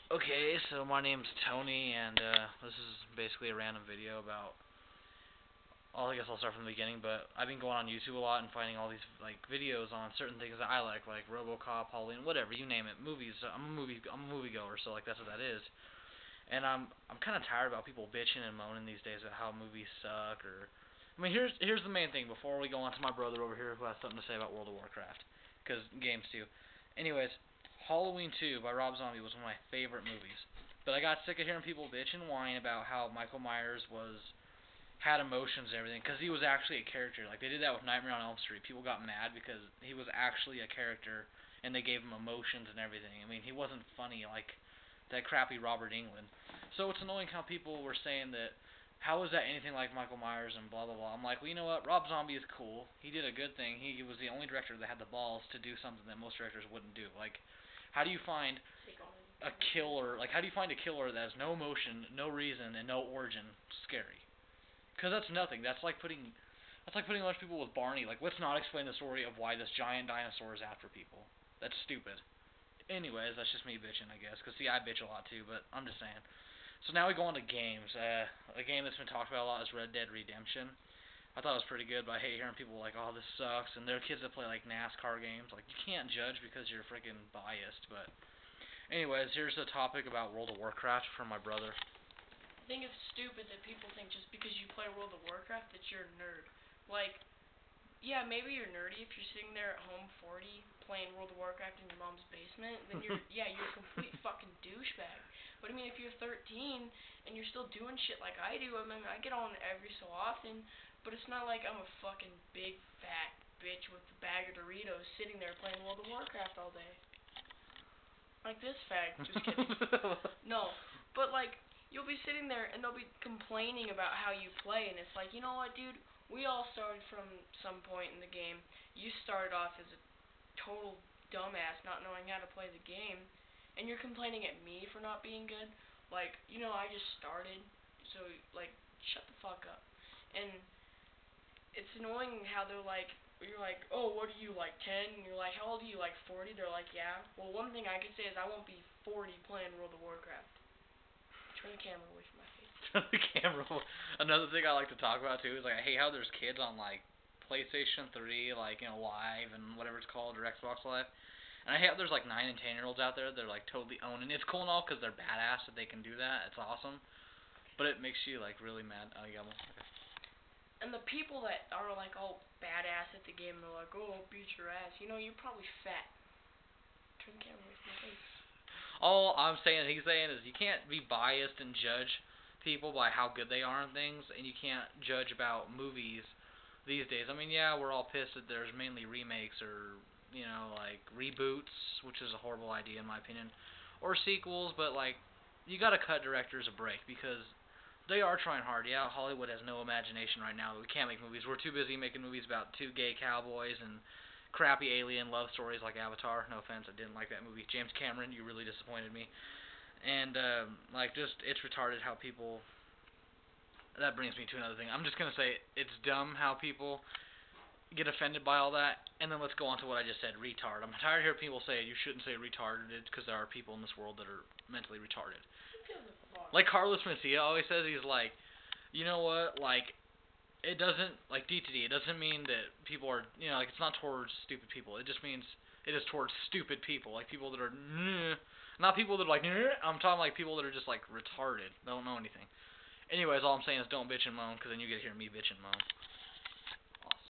Okay, so my name's Tony, and this is basically a random video about. I guess I'll start from the beginning, but I've been going on YouTube a lot and finding all these like videos on certain things that I like RoboCop, Halloween, whatever you name it, movies. I'm a moviegoer, so like that's what that is. And I'm kind of tired about people bitching and moaning these days about how movies suck. I mean, here's the main thing before we go on to my brother over here who has something to say about World of Warcraft, because games too. Anyways, Halloween 2 by Rob Zombie was one of my favorite movies. But I got sick of hearing people bitch and whine about how Michael Myers had emotions and everything because he was actually a character. Like they did that with Nightmare on Elm Street. People got mad because he was actually a character and they gave him emotions and everything. I mean, he wasn't funny like that crappy Robert Englund. So it's annoying how people were saying that how is that anything like Michael Myers and blah blah blah. I'm like, well, you know what? Rob Zombie is cool. He did a good thing. He was the only director that had the balls to do something that most directors wouldn't do. Like, how do you find a killer? Like, how do you find a killer that has no emotion, no reason, and no origin scary? Because that's nothing. That's like putting a bunch of people with Barney. Like, let's not explain the story of why this giant dinosaur is after people. That's stupid. Anyways, that's just me bitching, I guess. Because, see, I bitch a lot, too, but I'm just saying. So now we go on to games. A game that's been talked about a lot is Red Dead Redemption. I thought it was pretty good, but I hate hearing people like, oh, this sucks. And there are kids that play, like, NASCAR games. Like, you can't judge because you're freaking biased. But, anyways, here's a topic about World of Warcraft from my brother. I think it's stupid that people think just because you play World of Warcraft that you're a nerd. Like, yeah, maybe you're nerdy if you're sitting there at home 40 playing World of Warcraft in your mom's basement, then you're a complete fucking douchebag. But I mean, if you're 13 and you're still doing shit like I do, I mean, I get on every so often, but it's not like I'm a fucking big fat bitch with a bag of Doritos sitting there playing World of Warcraft all day. Like this fag. Just kidding. No, but like you'll be sitting there and they'll be complaining about how you play, and it's like, you know what, dude? We all started from some point in the game. You started off as a total dumbass, not knowing how to play the game, and you're complaining at me for not being good. Like, I just started, so like, shut the fuck up. And it's annoying how they're like, you're like, oh, what are you, like 10? And you're like, how old are you, like 40? They're like, yeah. Well, one thing I could say is I won't be 40 playing World of Warcraft. Turn the camera away from my face. The camera. Another thing I like to talk about too is like I hate how there's kids on like PlayStation 3, like Live and whatever it's called, or Xbox Live. And I hate how there's like 9 and 10 year olds out there that are like totally owning. It's cool and all because they're badass that they can do that. It's awesome, but it makes you like really mad. Oh, you got one. Okay. And the people that are like all badass at the game, they're like, oh, I'll beat your ass. You're probably fat. Turn the camera away from my face. All I'm saying, he's saying, is you can't be biased and judge people by how good they are in things, and you can't judge about movies these days. I mean, yeah, we're all pissed that there's mainly remakes or like reboots, which is a horrible idea in my opinion, or sequels. But like, you gotta cut directors a break because they are trying hard. Yeah, Hollywood has no imagination right now. We can't make movies. We're too busy making movies about two gay cowboys and crappy alien love stories like Avatar. No offense, I didn't like that movie. James Cameron, you really disappointed me. And like, just it's retarded how people. That brings me to another thing. I'm just gonna say it's dumb how people get offended by all that, and then let's go on to what I just said, retard. I'm tired of hearing people say you shouldn't say retarded because there are people in this world that are mentally retarded. Like Carlos Mencia always says, he's like, you know what, like, it doesn't, like D2D, it doesn't mean that people are, like, it's not towards stupid people. It just means it is towards stupid people, like people that are, not people that are like, I'm talking like people that are just like retarded, they don't know anything. Anyways, all I'm saying is don't bitch and moan, because then you get to hear me bitch and moan.